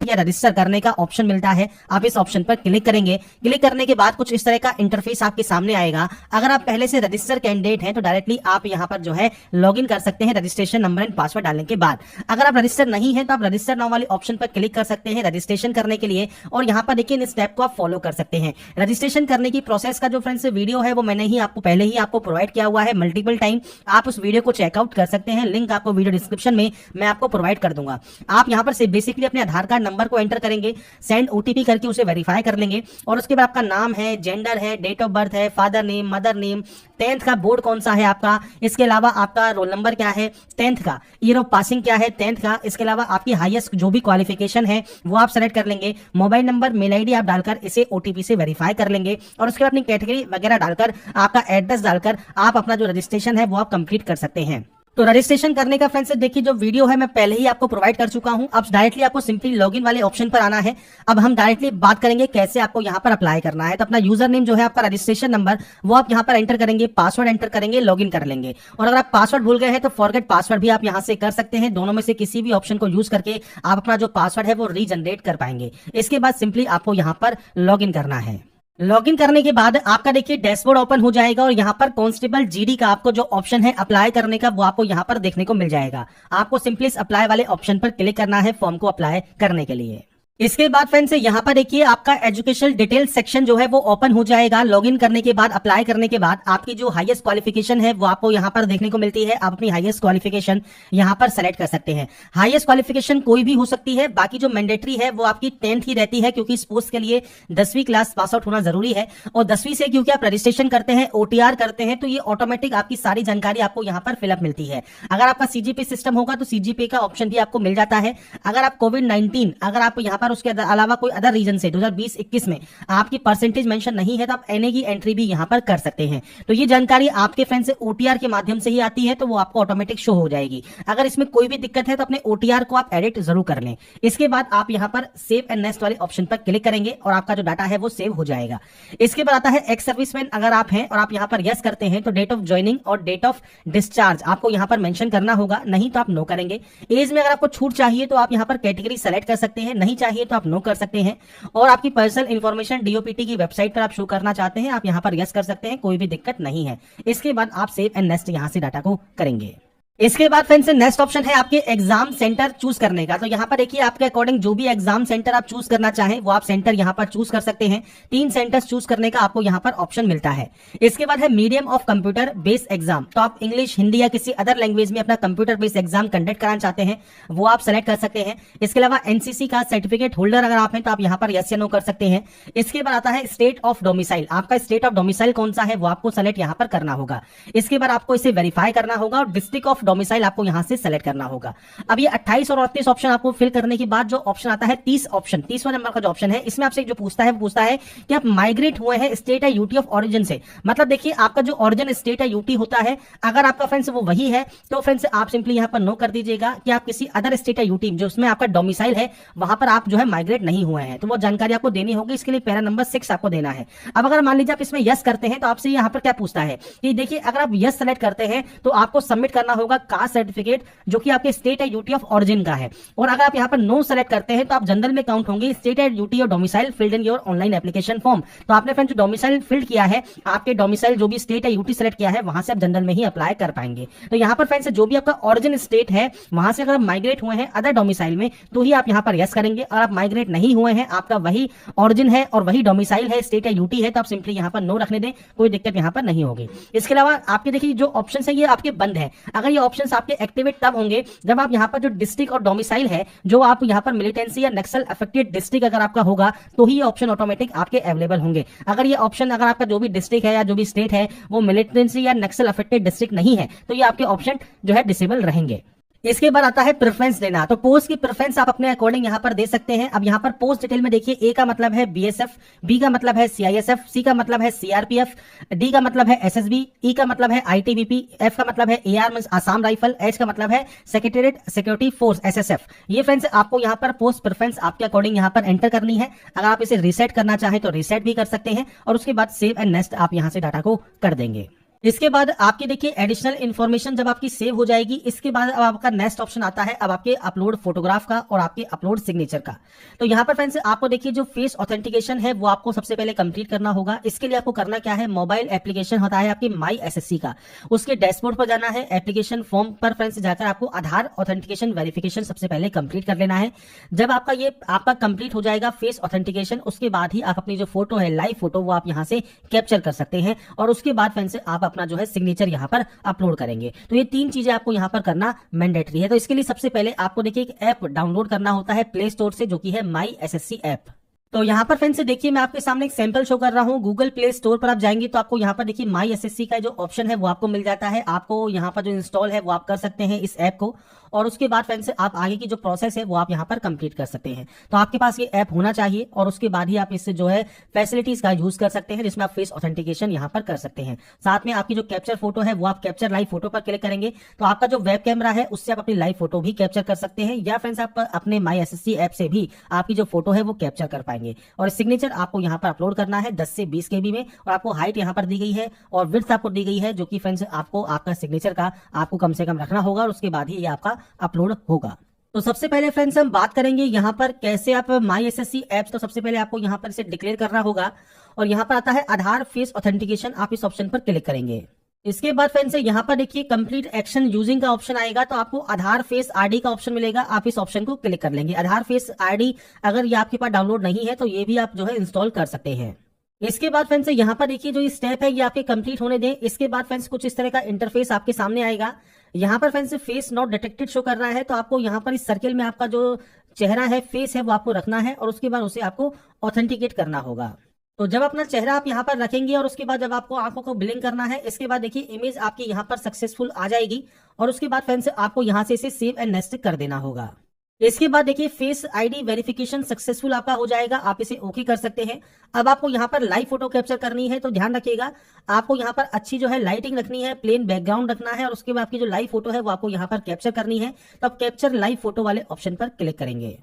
या रजिस्टर करने का ऑप्शन मिलता है, आप इस ऑप्शन पर क्लिक करेंगे। क्लिक करने के बाद कुछ इस तरह का इंटरफेस आपके सामने आएगा। अगर आप पहले से रजिस्टर कैंडिडेट हैं तो डायरेक्टली आप यहाँ पर जो है लॉगिन कर सकते हैं रजिस्ट्रेशन नंबर एंड पासवर्ड डालने के बाद। अगर आप रजिस्टर नहीं है तो आप रजिस्टर नाउ वाले ऑप्शन पर क्लिक कर सकते हैं रजिस्ट्रेशन करने के लिए, और यहाँ पर देखिए इन स्टेप को आप फॉलो कर सकते हैं। रजिस्ट्रेशन करने की प्रोसेस का जो फ्रेंड्स वीडियो है वो मैंने ही आपको पहले ही आपको प्रोवाइड किया हुआ है मल्टीपल टाइम, आप उस वीडियो को चेकआउट कर सकते हैं। लिंक आपको वीडियो डिस्क्रिप्शन में मैं आपको प्रोवाइड कर दूंगा। आप यहाँ पर से बेसिकली अपने आधार कार्ड नंबर को एंटर करेंगे, सेंड ओटीपी करके उसे वेरीफाई कर लेंगे, और उसके बाद आपका नाम है, जेंडर है, डेट ऑफ बर्थ है, father name, mother name, 10th का बोर्ड कौन सा है आपका, इसके अलावा आपका रोल नंबर क्या है 10th का, ईयर ऑफ पासिंग क्या है 10th का, इसके अलावा आपकी हाईएस्ट जो भी क्वालिफिकेशन है वो आप सेलेक्ट कर लेंगे। मोबाइल नंबर, मेल आईडी आप डालकर इसे ओटीपी से वेरीफाई कर लेंगे, और उसके बाद अपनी कैटेगरी वगैरह डालकर आपका एड्रेस डालकर आप अपना जो रजिस्ट्रेशन है वो आप कंप्लीट कर सकते हैं। तो रजिस्ट्रेशन करने का फ्रेंड्स देखिए जो वीडियो है मैं पहले ही आपको प्रोवाइड कर चुका हूं। अब डायरेक्टली आपको सिंपली लॉगिन वाले ऑप्शन पर आना है। अब हम डायरेक्टली बात करेंगे कैसे आपको यहां पर अप्लाई करना है। तो अपना यूजर नेम जो है आपका रजिस्ट्रेशन नंबर वो आप यहां पर एंटर करेंगे, पासवर्ड एंटर करेंगे, लॉगिन कर लेंगे। और अगर आप पासवर्ड भूल गए हैं तो फॉरगेट पासवर्ड भी आप यहां से कर सकते हैं। दोनों में से किसी भी ऑप्शन को यूज करके आप अपना जो पासवर्ड है वो रीजनरेट कर पाएंगे। इसके बाद सिंपली आपको यहां पर लॉगिन करना है। लॉगिन करने के बाद आपका देखिए डैशबोर्ड ओपन हो जाएगा, और यहाँ पर कांस्टेबल जीडी का आपको जो ऑप्शन है अप्लाई करने का वो आपको यहाँ पर देखने को मिल जाएगा। आपको सिंपली अप्लाई वाले ऑप्शन पर क्लिक करना है फॉर्म को अप्लाई करने के लिए। इसके बाद फ्रेंड्स यहाँ पर देखिए आपका एजुकेशनल डिटेल सेक्शन जो है वो ओपन हो जाएगा। लॉगिन करने के बाद, अप्लाई करने के बाद आपकी जो हाईएस्ट क्वालिफिकेशन है वो आपको यहाँ पर देखने को मिलती है। आप अपनी हाईएस्ट क्वालिफिकेशन यहाँ पर सेलेक्ट कर सकते हैं। हाईएस्ट क्वालिफिकेशन कोई भी हो सकती है, बाकी जो मैंडेटरी है वो आपकी 10th ही रहती है, क्योंकि इस पोस्ट के लिए 10वीं क्लास पास आउट होना जरूरी है। और 10वीं से क्योंकि आप रजिस्ट्रेशन करते हैं, ओटीआर करते हैं, तो ये ऑटोमेटिक आपकी सारी जानकारी आपको यहाँ पर फिलअप मिलती है। अगर आपका सीजीपी सिस्टम होगा तो सीजीपी का ऑप्शन भी आपको मिल जाता है। अगर आप कोविड-19 अगर आप यहाँ पर उसके अलावा अदर रीजन से 2020-21 में आपकी परसेंटेज मेंशन नहीं है तो आप एनए की एंट्री भी यहां पर कर सकते हैं। तो ये जानकारी आपके फ्रेंड से ओटीआर के माध्यम से ही आती है, तो वो आपको ऑटोमेटिक शो हो जाएगी। अगर इसमें कोई भी दिक्कत है तो अपने ओटीआर को आप एडिट जरूर कर लें। इसके बाद आप यहां पर सेव एंड नेक्स्ट वाले ऑप्शन पर क्लिक करेंगे और आपका जो डाटा है वो सेव हो जाएगा। इसके बाद आता है एक्स सर्विसमैन अगर आप हैं और आप यहां पर यस करते हैं तो डेट ऑफ ज्वाइनिंग और डेट ऑफ डिस्चार्ज आपको यहां पर मेंशन करना होगा, नहीं तो आप नो करेंगे। एज में अगर आपको छूट चाहिए तो आप यहां पर कैटेगरी सेलेक्ट कर सकते हैं, नहीं चाहिए तो आप नो कर सकते हैं। और आपकी पर्सनल इंफॉर्मेशन डीओपीटी की वेबसाइट पर आप शो करना चाहते हैं, आप यहां पर यस कर सकते हैं, कोई भी दिक्कत नहीं है। इसके बाद आप सेव एंड नेक्स्ट यहां से डाटा को करेंगे। इसके बाद फ्रेंड्स नेक्स्ट ऑप्शन है आपके एग्जाम सेंटर चूज करने का। तो यहाँ पर देखिए आपके अकॉर्डिंग जो भी एग्जाम सेंटर आप चूज करना चाहें वो आप सेंटर यहाँ पर चूज कर सकते हैं। 3 सेंटर्स चूज करने का आपको यहाँ पर ऑप्शन मिलता है। इसके बाद है medium of computer based exam. तो आप इंग्लिश, हिंदी या किसी अदर लैंग्वेज में अपना कंप्यूटर बेस्ड एग्जाम कंडक्ट कराना चाहते हैं वो आप सेलेक्ट कर सकते हैं। इसके अलावा एनसीसी का सर्टिफिकेट होल्डर अगर आप हैं तो आप यहाँ पर यस या नो कर सकते हैं। इसके बाद आता है स्टेट ऑफ डोमिसाइल। आपका स्टेट ऑफ डोमिसाइल कौन सा है वो आपको सेलेक्ट यहाँ पर करना होगा। इसके बाद आपको इसे वेरीफाई करना होगा और डिस्ट्रिक्ट ऑफ डोमिसाइल आपको यहाँ से सेलेक्ट करना होगा। अब ये 28 और 38 ऑप्शन आपको फिल करने के बाद जो ऑप्शन आता है 30वां नंबर का जो ऑप्शन है, इसमें आपसे जो पूछता है वो पूछता है कि आप माइग्रेट हुए हैं स्टेट या यूटी ऑफ ओरिजिन से। मतलब देखिए आपका जो ओरिजिन स्टेट या यूटी होता है, अगर आपका फ्रेंड्स वो वही है तो फ्रेंड्स आप सिंपली यहां पर नो कर दीजिएगा कि आप किसी अदर स्टेट या यूटी जो उसमें आपका डोमिसाइल है वहां पर आप जो है माइग्रेट नहीं हुए हैं, तो वो जानकारी आपको देनी होगी। इसके लिए पैरा नंबर 6 आपको देना है। अब अगर मान लीजिए आप इसमें यस करते हैं तो आपसे यहां पर क्या पूछता है कि देखिए अगर आप यस सेलेक्ट करते हैं तो आपको सबमिट करना होगा कास्ट सर्टिफिकेट जो कि आपके स्टेट या यूटी ऑफ ओरिजिन का है। और अगर आप यहां पर नो सेलेक्ट करते हैं तो आप जनरल में काउंट होंगे स्टेट या यूटी और domicile filled in your online application form. तो आपने फ्रेंड्स जो डोमिसाइल फिल्ड किया है, आपके डोमिसाइल जो भी स्टेट या यूटी सेलेक्ट किया है वहां से आप जनरल में ही अप्लाई कर पाएंगे। तो यहां पर फ्रेंड्स जो भी आपका ओरिजिन स्टेट है वहां से अगर आप माइग्रेट हुए हैं अदर डोमिसाइल में तो ही आप यहां पर यस करेंगे। और आप माइग्रेट नहीं हुए हैं, आपका वही ओरिजिन है और वही डोमिसाइल है, स्टेट या यूटी है, तो आप सिंपली यहां पर नो रखने दें, कोई दिक्कत यहां पर नहीं होगी। इसके अलावा आपके देखिए जो ऑप्शन है ये आपके बंद है। अगर ये ऑप्शन आपके एक्टिवेट तब होंगे जब आप यहाँ पर जो डिस्ट्रिक्ट और डोमिसाइल है जो आप यहाँ पर मिलिटेंसी या नक्सल अफेक्टेड डिस्ट्रिक्ट अगर आपका होगा तो ही ये ऑप्शन ऑटोमेटिक आपके अवेलेबल होंगे। अगर ये ऑप्शन अगर आपका जो भी डिस्ट्रिक्ट है या जो भी स्टेट है वो मिलिटेंसी या नक्सल अफेक्टेड डिस्ट्रिक्ट नहीं है तो ये आपके ऑप्शन जो है डिसेबल रहेंगे। इसके बाद आता है प्रेफरेंस देना। तो पोस्ट की प्रेफरेंस आप अपने अकॉर्डिंग यहां पर दे सकते हैं। अब यहां पर पोस्ट डिटेल में देखिए ए का मतलब है बीएसएफ, बी का मतलब है सीआईएसएफ, सी का मतलब है सीआरपीएफ, डी का मतलब है एसएसबी, ई का मतलब है आईटीबीपी, एफ का मतलब है AR means Assam rifle, H का मतलब है सेक्रेटेरिएट सिक्योरिटी फोर्स एसएसएफ। ये फ्रेंड्स आपको यहां पर पोस्ट प्रेफरेंस आपके अकॉर्डिंग यहां पर एंटर करनी है। अगर आप इसे रीसेट करना चाहें तो रीसेट भी कर सकते हैं और उसके बाद सेव एंड नेक्स्ट आप यहां से डाटा को कर देंगे। इसके बाद आपकी देखिए एडिशनल इन्फॉर्मेशन जब आपकी सेव हो जाएगी, इसके बाद अब आपका नेक्स्ट ऑप्शन आता है अब आपके अपलोड फोटोग्राफ का और आपके अपलोड सिग्नेचर का। तो यहाँ पर फ्रेंड्स आपको देखिए जो फेस ऑथेंटिकेशन है वो आपको सबसे पहले कंप्लीट करना होगा। इसके लिए आपको करना क्या है, मोबाइल एप्लीकेशन होता है आपकी माई एसएससी का, उसके डैशबोर्ड पर जाना है, एप्लीकेशन फॉर्म पर फ्रेंड्स जाकर आपको आधार ऑथेंटिकेशन वेरिफिकेशन सबसे पहले कंप्लीट कर लेना है। जब आपका ये आपका कंप्लीट हो जाएगा फेस ऑथेंटिकेशन, उसके बाद ही आप अपनी जो फोटो है लाइव फोटो वो आप यहाँ से कैप्चर कर सकते हैं और उसके बाद फ्रेंड्स आप अपना जो है सिग्नेचर यहाँ पर अपलोड करेंगे। तो ये 3 चीजें आपको यहाँ पर करना मैंडेटरी है। तो इसके लिए सबसे पहले आपको देखिए एक ऐप डाउनलोड करना होता है प्ले स्टोर से, जो कि है माई एसएससी ऐप। तो यहाँ पर फ्रेंड्स देखिए मैं आपके सामने एक सैंपल शो कर रहा हूँ। गूगल प्ले स्टोर पर आप जाएंगे तो आपको यहाँ पर देखिए माई एसएससी का जो ऑप्शन है वो आपको मिल जाता है। आपको यहाँ पर जो इंस्टॉल है वो आप कर सकते हैं इस ऐप को, और उसके बाद फ्रेंड्स आप आगे की जो प्रोसेस है वो आप यहाँ पर कंप्लीट कर सकते हैं। तो आपके पास ये ऐप होना चाहिए और उसके बाद ही आप इससे जो है फैसिलिटीज का यूज कर सकते हैं, जिसमें आप फेस ऑथेंटिकेशन यहाँ पर कर सकते हैं। साथ में आपकी जो कैप्चर फोटो है वो आप कैप्चर लाइव फोटो पर क्लिक करेंगे तो आपका जो वेब कैमरा है उससे आप अपनी लाइव फोटो भी कैप्चर कर सकते हैं, या फ्रेंड्स आप अपने माई एसएससी ऐप से भी आपकी जो फोटो है वो कैप्चर कर पाएंगे। और सिग्नेचर आपको यहाँ पर अपलोड करना है 10 से 20 KB में, और आपको हाइट यहाँ पर दी गई है और विड्थ आपको दी गई है, जो कि फ्रेंड्स आपको आपका सिग्नेचर का आपको कम से कम रखना होगा और उसके बाद ही ये आपका अपलोड होगा। तो सबसे पहले फ्रेंड्स हम बात करेंगे यहाँ पर कैसे आप माई एसएससी ऐप्स, तो सबसे पहले आपको यहाँ पर इसे डिक्लेयर करना होगा और यहाँ पर आता है आधार फेस ऑथेंटिकेशन, आप इस ऑप्शन पर क्लिक करेंगे। इसके बाद फ्रेंड्स यहाँ पर देखिए कंप्लीट एक्शन यूजिंग का ऑप्शन आएगा, तो आपको आधार फेस आईडी का ऑप्शन मिलेगा, आप इस ऑप्शन को क्लिक कर लेंगे। आधार फेस आईडी अगर ये आपके पास डाउनलोड नहीं है तो ये भी आप जो है इंस्टॉल कर सकते हैं। इसके बाद फ्रेंड्स यहाँ पर देखिए जो स्टेप है ये आपके कंप्लीट होने दें। इसके बाद फ्रेंड्स कुछ इस तरह का इंटरफेस आपके सामने आएगा। यहाँ पर friends face not detected show कर रहा है, तो आपको यहाँ पर इस सर्किल में आपका जो चेहरा है फेस है वो आपको रखना है और उसके बाद उसे आपको ऑथेंटिकेट करना होगा। तो जब अपना चेहरा आप यहाँ पर रखेंगे और उसके बाद जब आपको आंखों को ब्लिंक करना है, इसके बाद देखिए इमेज आपकी यहाँ पर सक्सेसफुल आ जाएगी और उसके बाद फ्रेंड्स आपको यहाँ से इसे सेव एंड नेक्स्ट कर देना होगा। इसके बाद देखिए फेस आईडी वेरिफिकेशन सक्सेसफुल आपका हो जाएगा, आप इसे ओके कर सकते हैं। अब आपको यहाँ पर लाइव फोटो कैप्चर करनी है, तो ध्यान रखिएगा आपको यहाँ पर अच्छी जो है लाइटिंग रखनी है, प्लेन बैकग्राउंड रखना है और उसके बाद आपकी जो लाइव फोटो है वो आपको यहाँ पर कैप्चर करनी है। तो आप कैप्चर लाइव फोटो वाले ऑप्शन पर क्लिक करेंगे।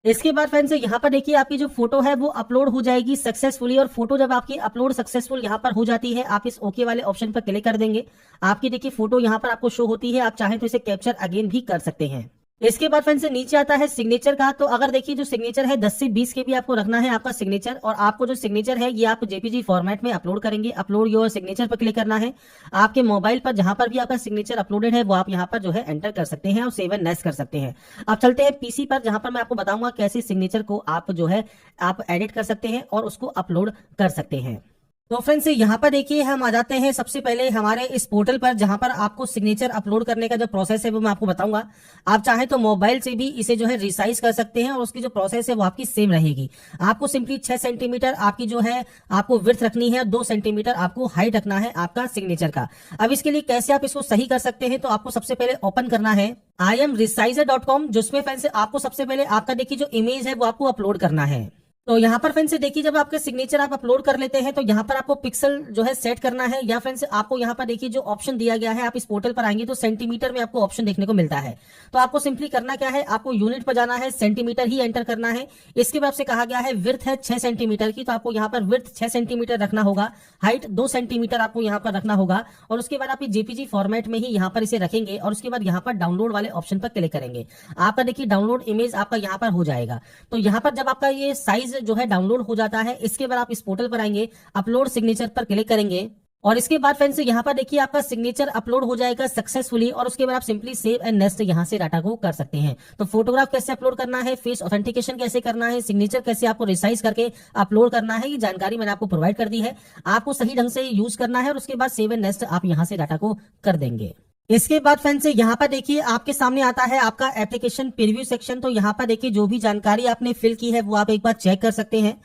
इसके बाद फ्रेंड्स यहाँ पर देखिए आपकी जो फोटो है वो अपलोड हो जाएगी सक्सेसफुली, और फोटो जब आपकी अपलोड सक्सेसफुल यहाँ पर हो जाती है आप इस ओके वाले ऑप्शन पर क्लिक कर देंगे। आपकी देखिए फोटो यहाँ पर आपको शो होती है, आप चाहें तो इसे कैप्चर अगेन भी कर सकते हैं। इसके बाद फ्रेंड्स नीचे आता है सिग्नेचर का। तो अगर देखिए जो सिग्नेचर है 10 से 20 KB आपको रखना है आपका सिग्नेचर, और आपको जो सिग्नेचर है ये आप जेपीजी फॉर्मेट में अपलोड करेंगे। अपलोड योर सिग्नेचर पर क्लिक करना है। आपके मोबाइल पर जहां पर भी आपका सिग्नेचर अपलोडेड है वो आप यहां पर जो है एंटर कर सकते हैं और सेव एंड नेक्स्ट कर सकते हैं। अब चलते हैं पीसी पर, जहां पर मैं आपको बताऊंगा कैसे सिग्नेचर को आप जो है आप एडिट कर सकते हैं और उसको अपलोड कर सकते हैं। तो फ्रेंड्स यहाँ पर देखिए हम आ जाते हैं सबसे पहले हमारे इस पोर्टल पर, जहां पर आपको सिग्नेचर अपलोड करने का जो प्रोसेस है वो मैं आपको बताऊंगा। आप चाहें तो मोबाइल से भी इसे जो है रिसाइज कर सकते हैं और उसकी जो प्रोसेस है वो आपकी सेम रहेगी। आपको सिंपली 6 सेंटीमीटर आपकी जो है आपको विड्थ रखनी है, 2 सेंटीमीटर आपको हाइट रखना है आपका सिग्नेचर का। अब इसके लिए कैसे आप इसको सही कर सकते हैं, तो आपको सबसे पहले ओपन करना है imresizer.com, जिसमें फ्रेंड्स आपको सबसे पहले आपका देखिए जो इमेज है वो आपको अपलोड करना है। तो यहाँ पर फ्रेंड्स देखिए जब आपके सिग्नेचर आप अपलोड कर लेते हैं तो यहाँ पर आपको पिक्सल जो है सेट करना है, या फ्रेंड्स आपको यहाँ पर देखिए जो ऑप्शन दिया गया है, आप इस पोर्टल पर आएंगे तो सेंटीमीटर में आपको ऑप्शन देखने को मिलता है। तो आपको सिंपली करना क्या है, आपको यूनिट पर जाना है, सेंटीमीटर ही एंटर करना है। इसके बाद से कहा गया है विड्थ है 6 सेंटीमीटर की, तो आपको यहाँ पर विड्थ 6 सेंटीमीटर रखना होगा, हाइट 2 सेंटीमीटर आपको यहाँ पर रखना होगा, और उसके बाद आप जेपीजी फॉर्मेट में ही यहाँ पर इसे रखेंगे और उसके बाद यहाँ पर डाउनलोड वाले ऑप्शन पर क्लिक करेंगे। आपका देखिए डाउनलोड इमेज आपका यहाँ पर हो जाएगा। तो यहाँ पर जब आपका ये साइज जो है डाउनलोड जाता है, इसके बाद आप इस पोर्टल पर आएंगे, अपलोड सिग्नेचर पर क्लिक करेंगे और इसके बाद फ्रेंड्स यहाँ पर देखिए आपका सिग्नेचर अपलोड हो जाएगा सक्सेसफुली, और उसके बाद आप सिंपली सेव एंड नेक्स्ट यहाँ से डाटा को कर सकते हैं। तो फोटोग्राफ कैसे अपलोड करना है, फेस ऑथेंटिकेशन कैसे करना है, सिग्नेचर कैसे आपको रिसाइज करके अपलोड करना है, ये जानकारी मैंने आपको प्रोवाइड कर दी है। आपको सही ढंग से यूज करना है और उसके बाद सेव एंड नेक्स्ट आप यहाँ से डाटा को कर देंगे। इसके बाद फ्रेंड्स यहाँ पर देखिए आपके सामने आता है आपका एप्लीकेशन प्रीव्यू सेक्शन। तो यहाँ पर देखिए जो भी जानकारी आपने फिल की है वो आप एक बार चेक कर सकते हैं,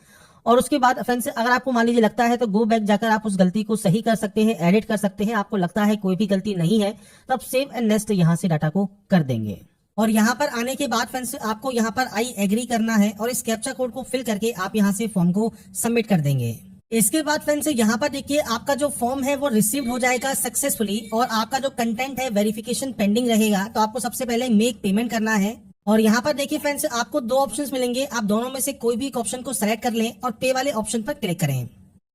और उसके बाद फ्रेंड्स अगर आपको मान लीजिए लगता है तो गो बैक जाकर आप उस गलती को सही कर सकते हैं, एडिट कर सकते हैं। आपको लगता है कोई भी गलती नहीं है तो आप सेव एंड नेक्स्ट यहाँ से डाटा को कर देंगे। और यहाँ पर आने के बाद फ्रेंड्स आपको यहाँ पर आई एग्री करना है और इस कैप्चा कोड को फिल करके आप यहाँ से फॉर्म को सबमिट कर देंगे। इसके बाद फ्रेंड्स यहाँ पर देखिए आपका जो फॉर्म है वो रिसीव हो जाएगा सक्सेसफुली, और आपका जो कंटेंट है वेरिफिकेशन पेंडिंग रहेगा। तो आपको सबसे पहले मेक पेमेंट करना है, और यहाँ पर देखिए फ्रेंड्स आपको 2 ऑप्शंस मिलेंगे, आप दोनों में से कोई भी एक ऑप्शन को सेलेक्ट कर लें और पे वाले ऑप्शन पर क्लिक करें।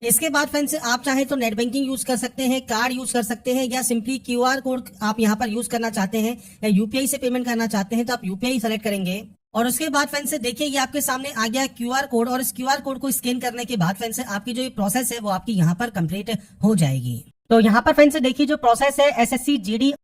इसके बाद फ्रेंड्स आप चाहे तो नेट बैंकिंग यूज कर सकते हैं, कार्ड यूज कर सकते हैं, या सिंपली क्यूआर कोड आप यहाँ पर यूज करना चाहते हैं या यूपीआई से पेमेंट करना चाहते हैं तो आप यूपीआई सेलेक्ट करेंगे। और उसके बाद फ्रेंड्स देखिए ये आपके सामने आ गया क्यूआर कोड, और इस क्यूआर कोड को स्कैन करने के बाद फ्रेंड्स आपकी जो ये प्रोसेस है वो आपकी यहाँ पर कंप्लीट हो जाएगी। तो यहाँ पर फ्रेंड्स देखिए जो प्रोसेस है एसएससी जीडी